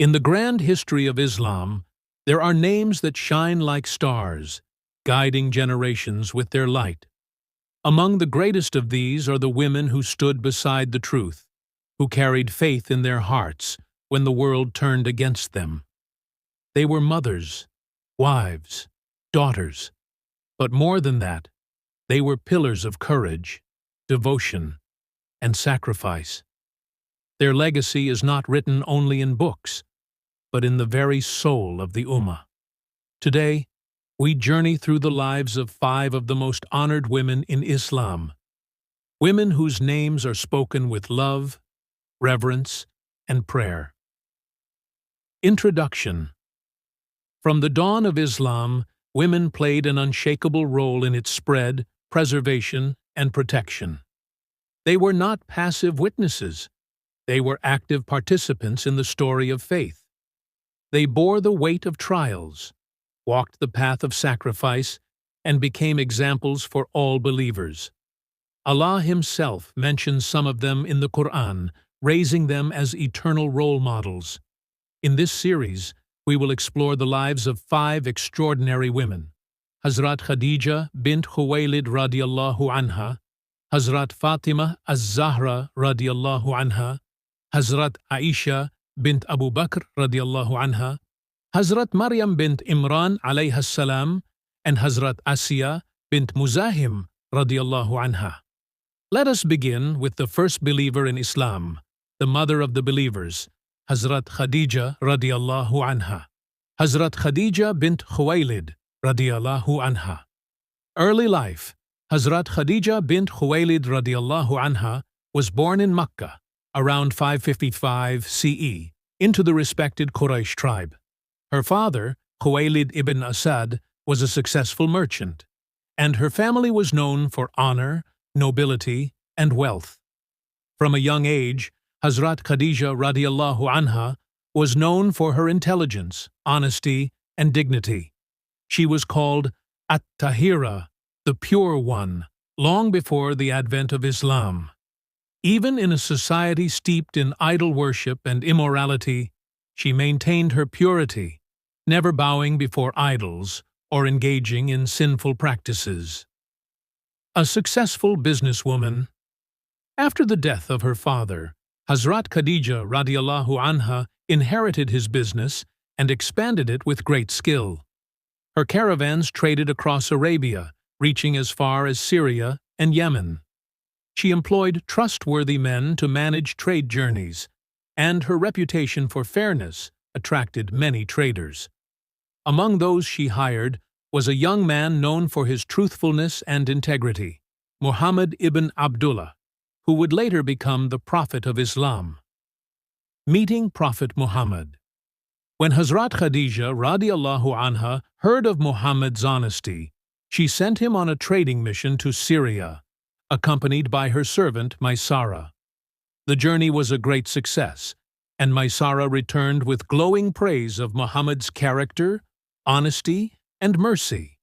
In the grand history of Islam, there are names that shine like stars, guiding generations with their light. Among the greatest of these are the women who stood beside the truth, who carried faith in their hearts when the world turned against them. They were mothers, wives, daughters, but more than that, they were pillars of courage, devotion, and sacrifice. Their legacy is not written only in books, but in the very soul of the Ummah. Today, we journey through the lives of 5 of the most honored women in Islam, women whose names are spoken with love, reverence, and prayer. Introduction. From the dawn of Islam, women played an unshakable role in its spread, preservation, and protection. They were not passive witnesses. They were active participants in the story of faith. They bore the weight of trials, walked the path of sacrifice, and became examples for all believers. Allah Himself mentions some of them in the Quran, raising them as eternal role models. In this series, we will explore the lives of 5 extraordinary women: Hazrat Khadija bint Khuwaylid radiallahu anha, Hazrat Fatimah az-Zahra radiallahu anha, Hazrat Aisha bint Abu Bakr radiallahu anha, Hazrat Maryam bint Imran alayhas-salam, and Hazrat Asiya bint Muzahim radiallahu anha. Let us begin with the first believer in Islam, the mother of the believers, Hazrat Khadija radiallahu anha. Hazrat Khadija bint Khuwaylid radiallahu anha. Early life. Hazrat Khadija bint Khuwaylid radiallahu anha was born in Makkah around 555 CE into the respected Quraysh tribe. Her father, Khuwaylid ibn Asad, was a successful merchant, and her family was known for honor, nobility, and wealth. From a young age, Hazrat Khadija radiallahu anha was known for her intelligence, honesty, and dignity. She was called at-Tahira, the Pure One, long before the advent of Islam. Even in a society steeped in idol worship and immorality, she maintained her purity, never bowing before idols or engaging in sinful practices. A successful businesswoman. After the death of her father, Hazrat Khadija radiallahu anha inherited his business and expanded it with great skill. Her caravans traded across Arabia, reaching as far as Syria and Yemen. She employed trustworthy men to manage trade journeys, and her reputation for fairness attracted many traders. Among those she hired was a young man known for his truthfulness and integrity, Muhammad ibn Abdullah, who would later become the Prophet of Islam. Meeting Prophet Muhammad. When Hazrat Khadija radiallahu anha heard of Muhammad's honesty, she sent him on a trading mission to Syria, accompanied by her servant Maysara. The journey was a great success, and Maysara returned with glowing praise of Muhammad's character, honesty, and mercy.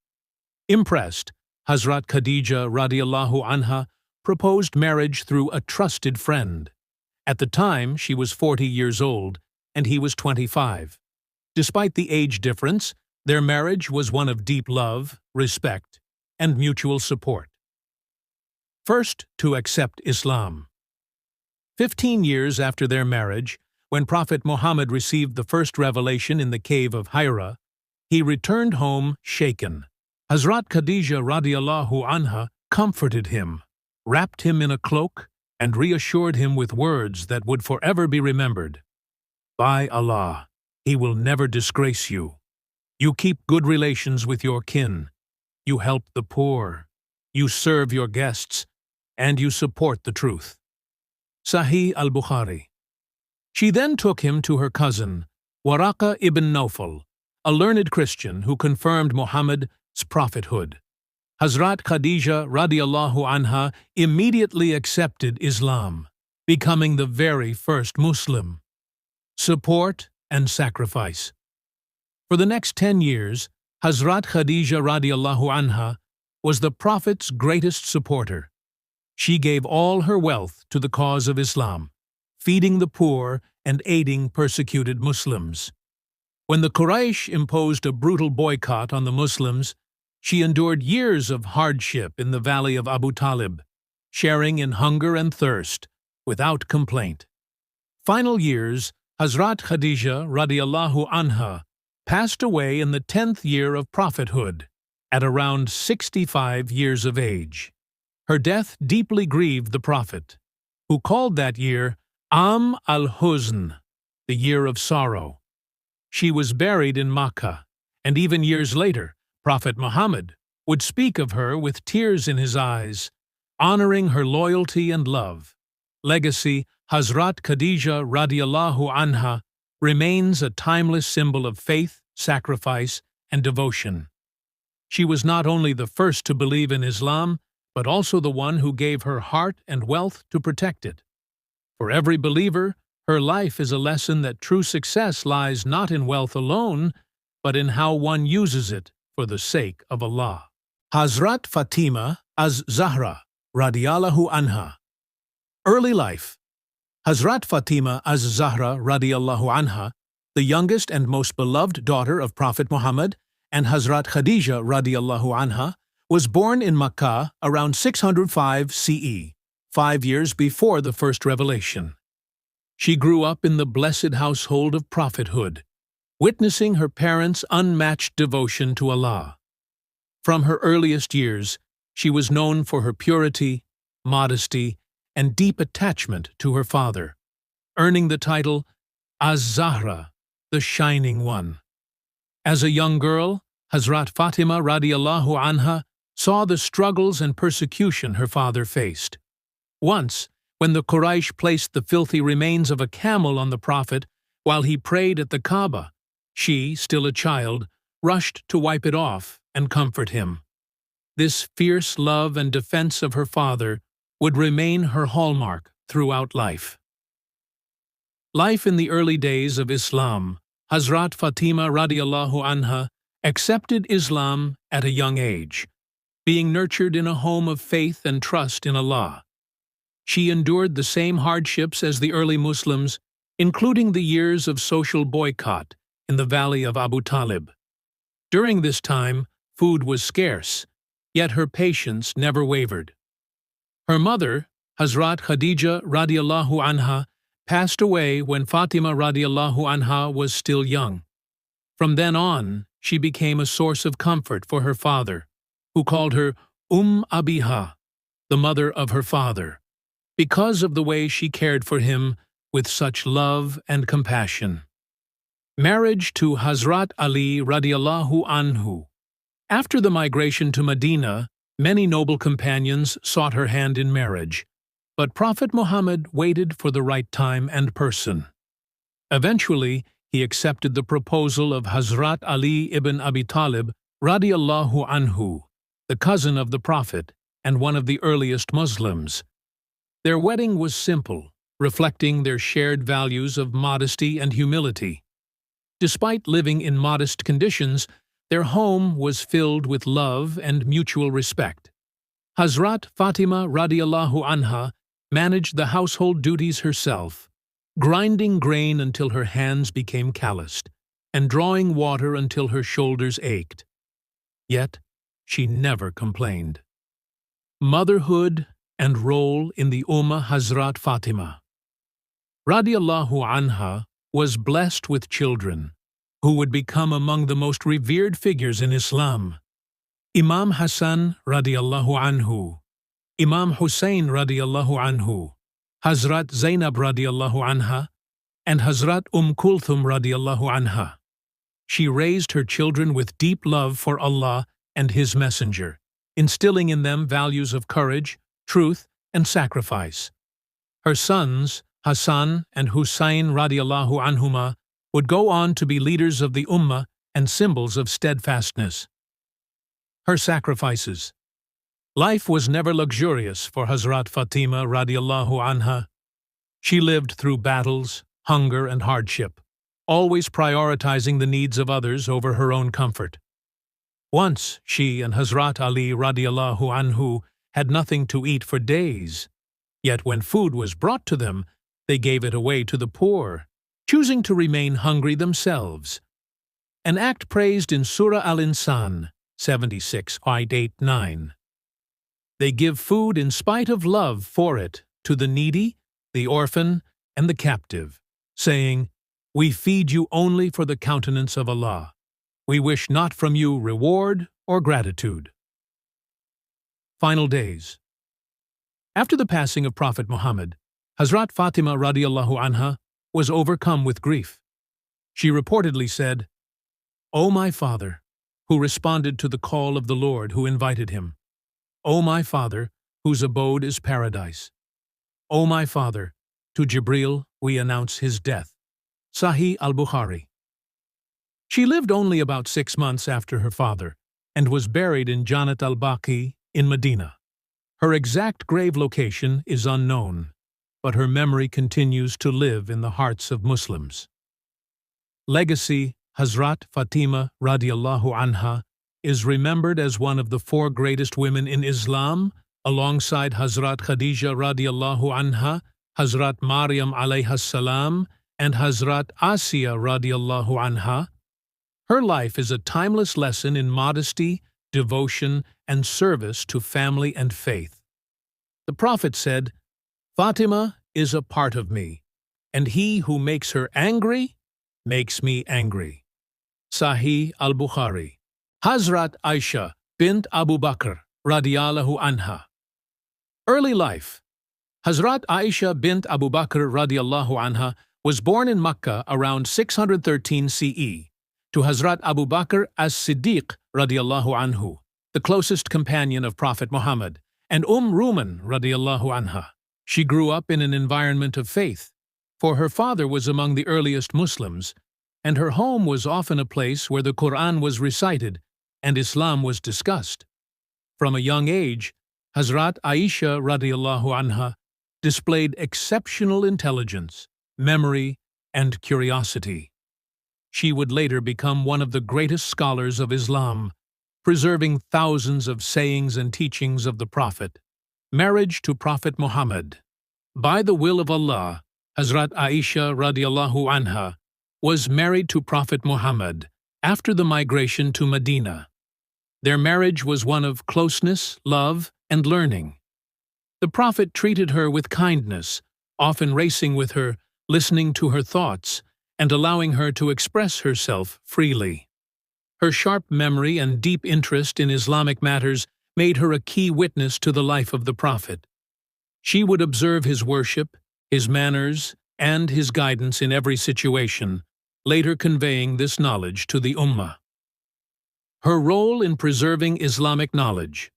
Impressed, Hazrat Khadija radiallahu anha proposed marriage through a trusted friend. At the time, she was 40 years old, and he was 25. Despite the age difference, their marriage was one of deep love, respect, and mutual support. First to accept Islam. 15 years after their marriage, when Prophet Muhammad received the first revelation in the cave of Hira, he returned home shaken. Hazrat Khadija radiallahu anha comforted him, wrapped him in a cloak, and reassured him with words that would forever be remembered. By Allah, He will never disgrace you. You keep good relations with your kin. You help the poor. You serve your guests, and you support the truth. Sahih al-Bukhari. She then took him to her cousin, Waraka ibn Nawfal, a learned Christian who confirmed Muhammad's prophethood. Hazrat Khadija radiallahu anha immediately accepted Islam, becoming the very first Muslim. Support and sacrifice. For the next 10 years, Hazrat Khadija radiallahu anha was the Prophet's greatest supporter. She gave all her wealth to the cause of Islam, feeding the poor and aiding persecuted Muslims. When the Quraysh imposed a brutal boycott on the Muslims, she endured years of hardship in the valley of Abu Talib, sharing in hunger and thirst, without complaint. Final years, Hazrat Khadija radiallahu anha passed away in the 10th year of prophethood, at around 65 years of age. Her death deeply grieved the Prophet, who called that year al-Huzn, the year of sorrow. She was buried in Makkah, and even years later, Prophet Muhammad would speak of her with tears in his eyes, honoring her loyalty and love. Legacy: Hazrat Khadija radiallahu anha remains a timeless symbol of faith, sacrifice, and devotion. She was not only the first to believe in Islam, but also the one who gave her heart and wealth to protect it. For every believer, her life is a lesson that true success lies not in wealth alone, but in how one uses it for the sake of Allah. Hazrat Fatimah az-Zahra radiallahu anha. Early life. Hazrat Fatimah az-Zahra radiallahu anha, the youngest and most beloved daughter of Prophet Muhammad, and Hazrat Khadija radiallahu anha, was born in Makkah around 605 CE, 5 years before the first revelation. She grew up in the blessed household of prophethood, witnessing her parents' unmatched devotion to Allah. From her earliest years, she was known for her purity, modesty, and deep attachment to her father, earning the title az-Zahra, the Shining One. As a young girl, Hazrat Fatimah radiallahu anha saw the struggles and persecution her father faced. Once, when the Quraysh placed the filthy remains of a camel on the Prophet while he prayed at the Kaaba, she, still a child, rushed to wipe it off and comfort him. This fierce love and defense of her father would remain her hallmark throughout life. Life in the early days of Islam. Hazrat Fatimah radiallahu anha accepted Islam at a young age, being nurtured in a home of faith and trust in Allah. She endured the same hardships as the early Muslims, including the years of social boycott in the valley of Abu Talib. During this time, food was scarce, yet her patience never wavered. Her mother, Hazrat Khadija radiallahu anha, passed away when Fatimah radiallahu anha was still young. From then on, she became a source of comfort for her father, who called her Abiha, the mother of her father, because of the way she cared for him with such love and compassion. Marriage to Hazrat Ali radiallahu anhu. After the migration to Medina, many noble companions sought her hand in marriage, but Prophet Muhammad waited for the right time and person. Eventually, he accepted the proposal of Hazrat Ali ibn Abi Talib radiallahu anhu, the cousin of the Prophet and one of the earliest Muslims. Their wedding was simple, reflecting their shared values of modesty and humility. Despite living in modest conditions, their home was filled with love and mutual respect. Hazrat Fatimah radiallahu anha managed the household duties herself, grinding grain until her hands became calloused, and drawing water until her shoulders ached. Yet, she never complained. Motherhood and role in the Ummah. Hazrat Fatimah radiallahu anha was blessed with children, who would become among the most revered figures in Islam. Imam Hassan radiallahu anhu, Imam Hussein radiallahu anhu, Hazrat Zainab radiallahu anha, and Hazrat Kulthum radiallahu anha. She raised her children with deep love for Allah and His Messenger, instilling in them values of courage, truth, and sacrifice. Her sons, Hassan and Hussein radiallahu anhuma, would go on to be leaders of the Ummah and symbols of steadfastness. Her sacrifices. Life was never luxurious for Hazrat Fatimah radiallahu anha. She lived through battles, hunger, and hardship, always prioritizing the needs of others over her own comfort. Once she and Hazrat Ali radiallahu anhu had nothing to eat for days, yet when food was brought to them, They gave it away to the poor, choosing to remain hungry themselves. An act praised in Surah Al-Insan 76:8-9. They give food in spite of love for it to the needy, the orphan, and the captive, saying, "We feed you only for the countenance of Allah. We wish not from you reward or gratitude." Final days. After the passing of Prophet Muhammad, Hazrat Fatimah radiallahu anha was overcome with grief. She reportedly said, "O my father," who responded to the call of the Lord who invited him. "O my father, whose abode is paradise. O my father, to Jibril we announce his death." Sahih al-Bukhari. She lived only about 6 months after her father and was buried in Jannat al-Baqi in Medina. Her exact grave location is unknown, but her memory continues to live in the hearts of Muslims. Legacy: Hazrat Fatimah radiallahu anha is remembered as one of the 4 greatest women in Islam, alongside Hazrat Khadija radiallahu anha, Hazrat Maryam alayhas-salam, and Hazrat Asiya radiallahu anha. Her life is a timeless lesson in modesty, devotion, and service to family and faith. The Prophet said, "Fatima is a part of me, and he who makes her angry makes me angry." Sahih al-Bukhari. Hazrat Aisha, bint Abu Bakr, radiallahu anha. Early life. Hazrat Aisha bint Abu Bakr radiallahu anha was born in Makkah around 613 CE to Hazrat Abu Bakr as-Siddiq radiallahu anhu, the closest companion of Prophet Muhammad, and Ruman radiallahu anha. She grew up in an environment of faith, for her father was among the earliest Muslims, and her home was often a place where the Quran was recited and Islam was discussed. From a young age, Hazrat Aisha radiallahu anha displayed exceptional intelligence, memory, and curiosity. She would later become one of the greatest scholars of Islam, preserving thousands of sayings and teachings of the Prophet. Marriage to Prophet Muhammad. By the will of Allah, Hazrat Aisha radiallahu anha was married to Prophet Muhammad after the migration to Medina. Their marriage was one of closeness, love, and learning. The Prophet treated her with kindness, often racing with her, listening to her thoughts, and allowing her to express herself freely. Her sharp memory and deep interest in Islamic matters made her a key witness to the life of the Prophet. She would observe his worship, his manners, and his guidance in every situation, later conveying this knowledge to the Ummah. Her role in preserving Islamic knowledge.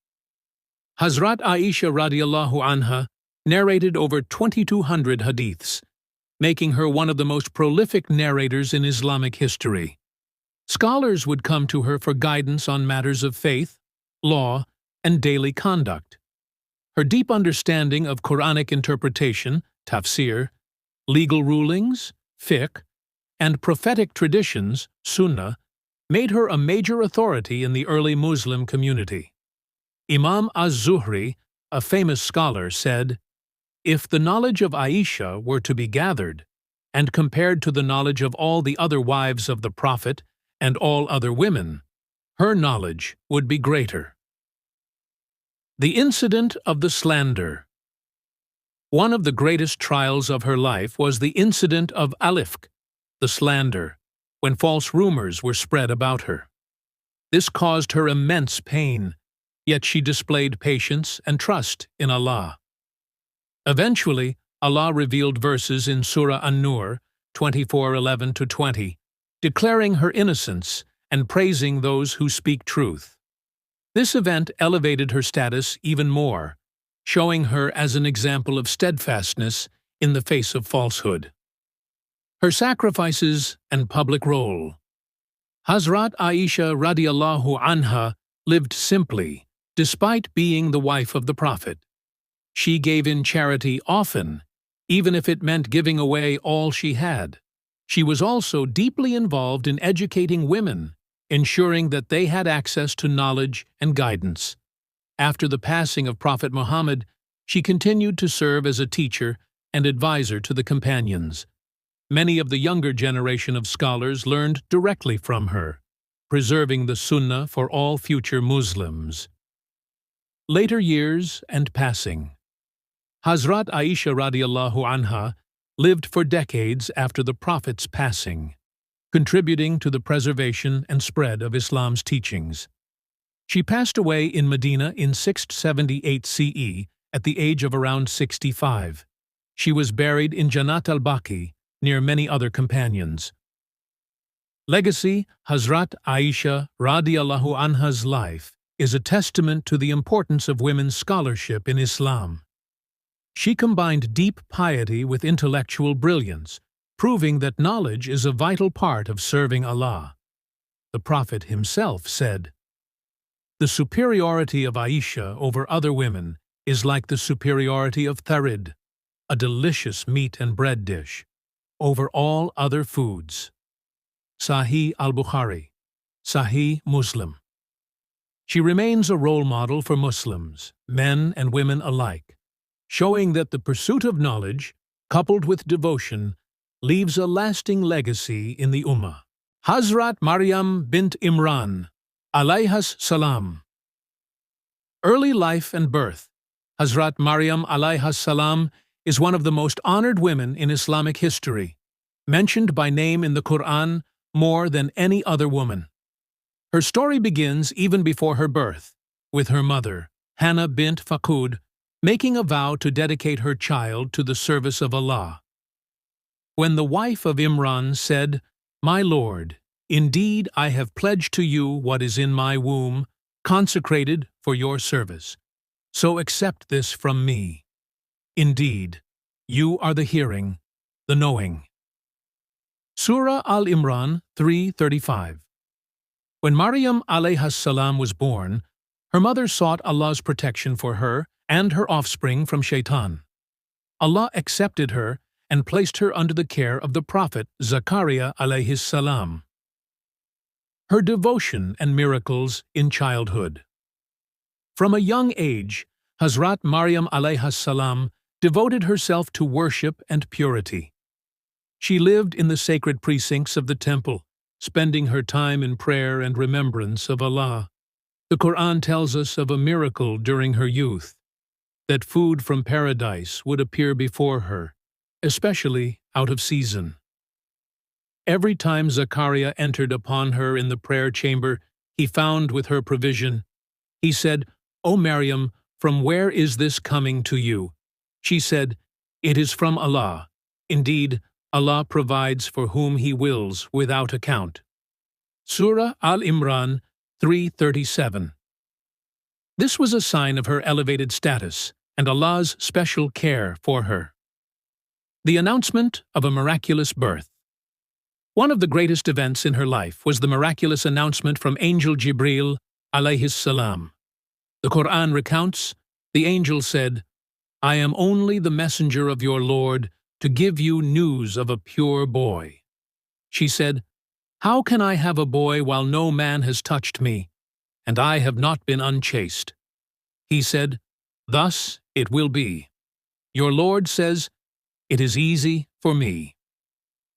Hazrat Aisha radiallahu anha narrated over 2,200 hadiths, making her one of the most prolific narrators in Islamic history. Scholars would come to her for guidance on matters of faith, law, and daily conduct. Her deep understanding of Quranic interpretation, tafsir, legal rulings, fiqh, and prophetic traditions, Sunnah, made her a major authority in the early Muslim community. Imam az-Zuhri, a famous scholar, said, "If the knowledge of Aisha were to be gathered and compared to the knowledge of all the other wives of the Prophet and all other women, her knowledge would be greater." The incident of the slander. One of the greatest trials of her life was the incident of al-ifk, the slander, when false rumors were spread about her. This caused her immense pain, yet she displayed patience and trust in Allah. Eventually, Allah revealed verses in Surah An-Nur 24:11-20, declaring her innocence and praising those who speak truth. This event elevated her status even more, showing her as an example of steadfastness in the face of falsehood. Her sacrifices and public role. Hazrat Aisha radiallahu anha lived simply, despite being the wife of the Prophet. She gave in charity often, even if it meant giving away all she had. She was also deeply involved in educating women, ensuring that they had access to knowledge and guidance. After the passing of Prophet Muhammad, she continued to serve as a teacher and advisor to the companions. Many of the younger generation of scholars learned directly from her, preserving the Sunnah for all future Muslims. Later years and passing. Hazrat Aisha radiallahu anha lived for decades after the Prophet's passing, contributing to the preservation and spread of Islam's teachings. She passed away in Medina in 678 CE at the age of around 65. She was buried in Jannat al-Baqi, near many other companions. Legacy. Hazrat Aisha radiallahu anha's life is a testament to the importance of women's scholarship in Islam. She combined deep piety with intellectual brilliance, proving that knowledge is a vital part of serving Allah. The Prophet himself said, "The superiority of Aisha over other women is like the superiority of tharid, a delicious meat and bread dish, over all other foods." Sahih al-Bukhari, Sahih Muslim. She remains a role model for Muslims, men and women alike, showing that the pursuit of knowledge, coupled with devotion, leaves a lasting legacy in the Ummah. Hazrat Maryam bint Imran, alayhas-salam. Early life and birth. Hazrat Maryam alayhas-salam is one of the most honored women in Islamic history, mentioned by name in the Quran more than any other woman. Her story begins even before her birth, with her mother, Hannah bint Faqud, making a vow to dedicate her child to the service of Allah. When the wife of Imran said, "My Lord, indeed I have pledged to you what is in my womb, consecrated for your service, so accept this from me. Indeed, you are the hearing, the knowing." Surah Al-Imran 3:35. When Maryam alayhas-salam was born, her mother sought Allah's protection for her and her offspring from Shaitan. Allah accepted her and placed her under the care of the Prophet Zakaria alayhis-salam. Her devotion and miracles in childhood. From a young age, Hazrat Maryam alayhas-salam devoted herself to worship and purity. She lived in the sacred precincts of the temple, spending her time in prayer and remembrance of Allah. The Quran tells us of a miracle during her youth, that food from paradise would appear before her, especially out of season. Every time Zakaria entered upon her in the prayer chamber, he found with her provision. He said, "O Maryam, from where is this coming to you?" She said, "It is from Allah. Indeed, Allah provides for whom He wills without account." Surah Al-Imran 3:37. This was a sign of her elevated status and Allah's special care for her. The announcement of a miraculous birth. One of the greatest events in her life was the miraculous announcement from Angel Jibril alayhis-salam. The Quran recounts, the angel said, "I am only the messenger of your Lord to give you news of a pure boy." She said, "How can I have a boy while no man has touched me, and I have not been unchaste?" He said, "Thus it will be. Your Lord says, 'It is easy for me.'"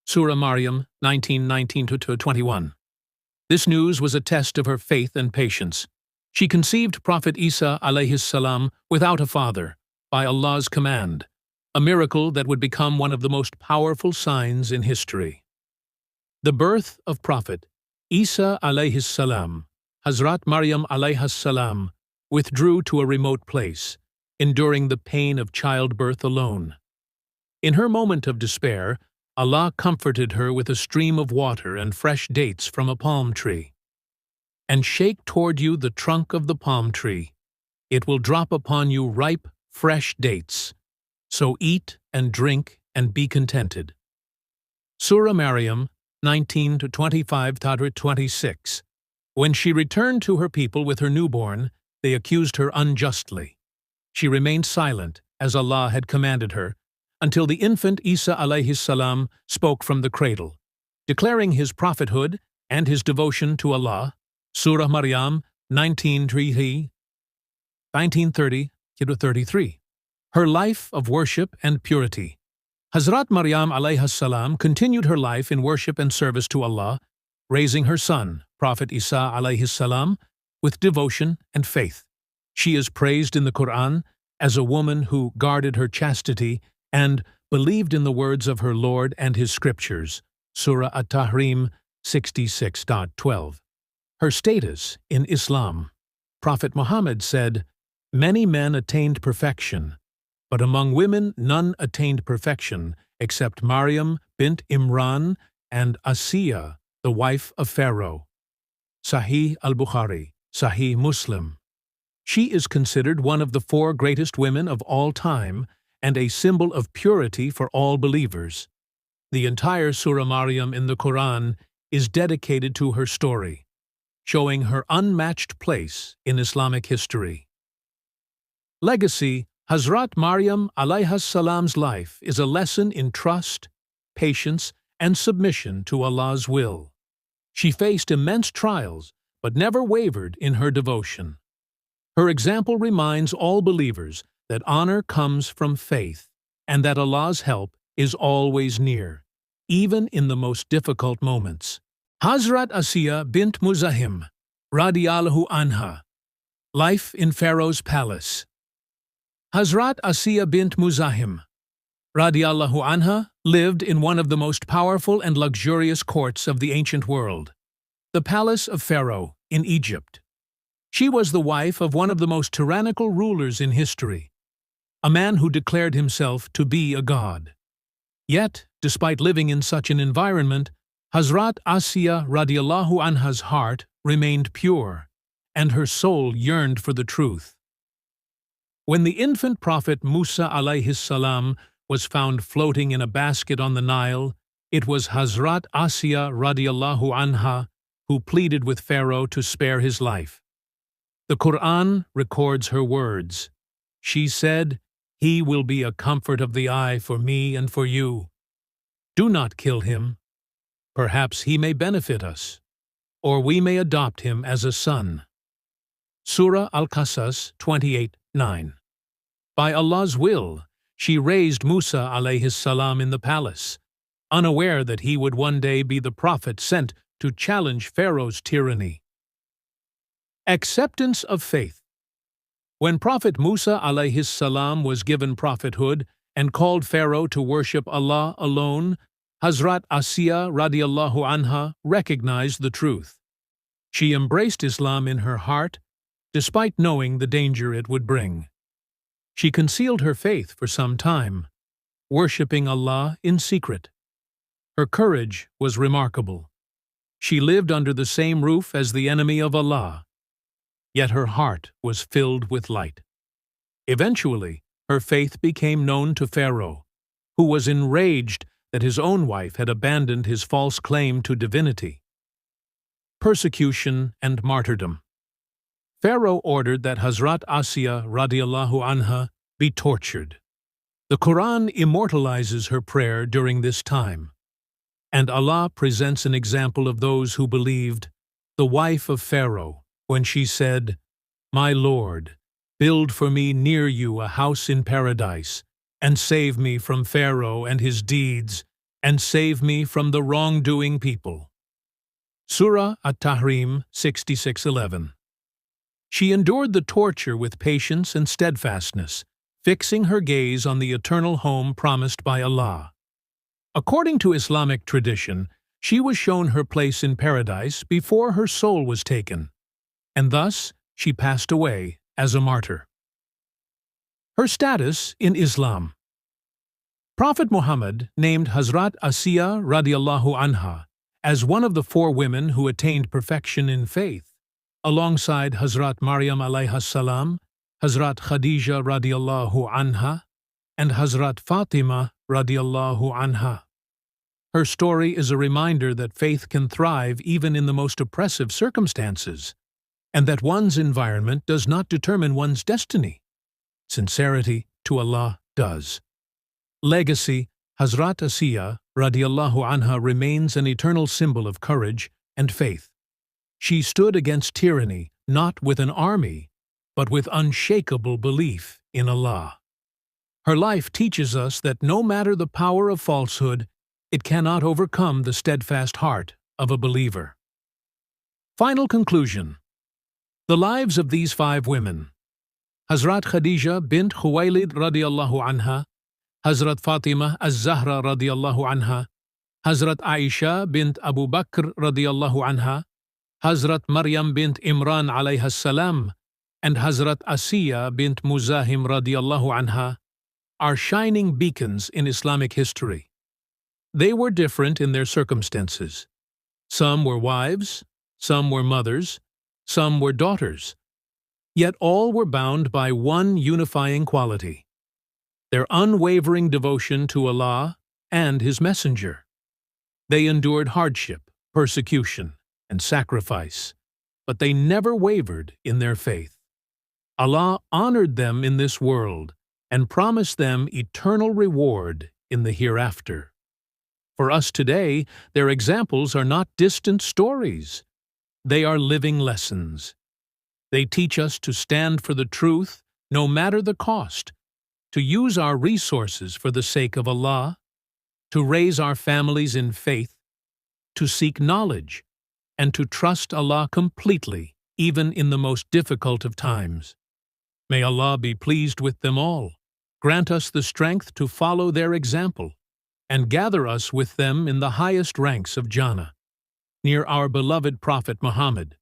Surah Maryam 19:19-21. This news was a test of her faith and patience. She conceived Prophet Isa alayhis-salam without a father, by Allah's command, a miracle that would become one of the most powerful signs in history. The birth of Prophet Isa alayhis-salam. Hazrat Maryam alayhas-salam withdrew to a remote place, enduring the pain of childbirth alone. In her moment of despair, Allah comforted her with a stream of water and fresh dates from a palm tree. "And shake toward you the trunk of the palm tree. It will drop upon you ripe, fresh dates. So eat and drink and be contented." Surah Maryam 19-25-26. When she returned to her people with her newborn, they accused her unjustly. She remained silent, as Allah had commanded her, until the infant Isa alayhis-salam spoke from the cradle, declaring his prophethood and his devotion to Allah. Surah Maryam 19:30-33. Her life of worship and purity. Hazrat Maryam alayhas-salam continued her life in worship and service to Allah, raising her son, Prophet Isa alayhis-salam, with devotion and faith. She is praised in the Quran as a woman who guarded her chastity and believed in the words of her Lord and His scriptures, Surah At-Tahrim 66.12. Her status in Islam. Prophet Muhammad said, "Many men attained perfection, but among women none attained perfection except Maryam, bint Imran, and Asiya, the wife of Pharaoh." Sahih al-Bukhari, Sahih Muslim. She is considered one of the 4 greatest women of all time and a symbol of purity for all believers. The entire Surah Maryam in the Quran is dedicated to her story, showing her unmatched place in Islamic history. Legacy. Hazrat Maryam alayhas-salam's life is a lesson in trust, patience, and submission to Allah's will. She faced immense trials, but never wavered in her devotion. Her example reminds all believers that honor comes from faith and that Allah's help is always near, even in the most difficult moments. Hazrat Asiya bint Muzahim, radiallahu anha. Life in Pharaoh's palace. Hazrat Asiya bint Muzahim, radiallahu anha, lived in one of the most powerful and luxurious courts of the ancient world, the palace of Pharaoh in Egypt. She was the wife of one of the most tyrannical rulers in history, a man who declared himself to be a god. Yet, despite living in such an environment, Hazrat Asiya radiallahu anha's heart remained pure, and her soul yearned for the truth. When the infant prophet Musa alayhis-salam was found floating in a basket on the Nile, it was Hazrat Asiya radiallahu anha who pleaded with Pharaoh to spare his life. The Quran records her words. She said, "He will be a comfort of the eye for me and for you. Do not kill him. Perhaps he may benefit us, or we may adopt him as a son." Surah Al-Qasas 28:9. By Allah's will, she raised Musa alayhis-salam in the palace, unaware that he would one day be the prophet sent to challenge Pharaoh's tyranny. Acceptance of faith. When Prophet Musa alayhis-salam was given prophethood and called Pharaoh to worship Allah alone, Hazrat Asiya radiallahu anha recognized the truth. She embraced Islam in her heart, despite knowing the danger it would bring. She concealed her faith for some time, worshipping Allah in secret. Her courage was remarkable. She lived under the same roof as the enemy of Allah, yet her heart was filled with light. Eventually, her faith became known to Pharaoh, who was enraged that his own wife had abandoned his false claim to divinity. Persecution and martyrdom. Pharaoh ordered that Hazrat Asiya radiallahu anha be tortured. The Quran immortalizes her prayer during this time, and Allah presents an example of those who believed, the wife of Pharaoh, when she said, "My Lord, build for me near you a house in paradise, and save me from Pharaoh and his deeds, and save me from the wrongdoing people." Surah At-Tahrim 66:11. She endured the torture with patience and steadfastness, fixing her gaze on the eternal home promised by Allah. According to Islamic tradition, she was shown her place in paradise before her soul was taken, and thus she passed away as a martyr. Her status in Islam. Prophet Muhammad named Hazrat Asiya radiallahu anha as one of the 4 women who attained perfection in faith, alongside Hazrat Maryam alayhas-salam, Hazrat Khadija radiallahu anha, and Hazrat Fatimah radiallahu anha. Her story is a reminder that faith can thrive even in the most oppressive circumstances, and that one's environment does not determine one's destiny. Sincerity to Allah does. Legacy. Hazrat Asiya radiallahu anha remains an eternal symbol of courage and faith. She stood against tyranny not with an army, but with unshakable belief in Allah. Her life teaches us that no matter the power of falsehood, it cannot overcome the steadfast heart of a believer. Final conclusion. The lives of these 5 women: Hazrat Khadija bint Khuwaylid radiallahu anha, Hazrat Fatimah az-Zahra radiallahu anha, Hazrat Aisha bint Abu Bakr radiallahu anha, Hazrat Maryam bint Imran alayhas-salam, and Hazrat Asiya bint Muzahim radiallahu anha are shining beacons in Islamic history. They were different in their circumstances. Some were wives, some were mothers, some were daughters. Yet all were bound by one unifying quality: their unwavering devotion to Allah and His Messenger. They endured hardship, persecution, and sacrifice, but they never wavered in their faith. Allah honored them in this world and promised them eternal reward in the hereafter. For us today, their examples are not distant stories. They are living lessons. They teach us to stand for the truth, no matter the cost, to use our resources for the sake of Allah, to raise our families in faith, to seek knowledge, and to trust Allah completely, even in the most difficult of times. May Allah be pleased with them all, grant us the strength to follow their example, and gather us with them in the highest ranks of Jannah, near our beloved Prophet Muhammad,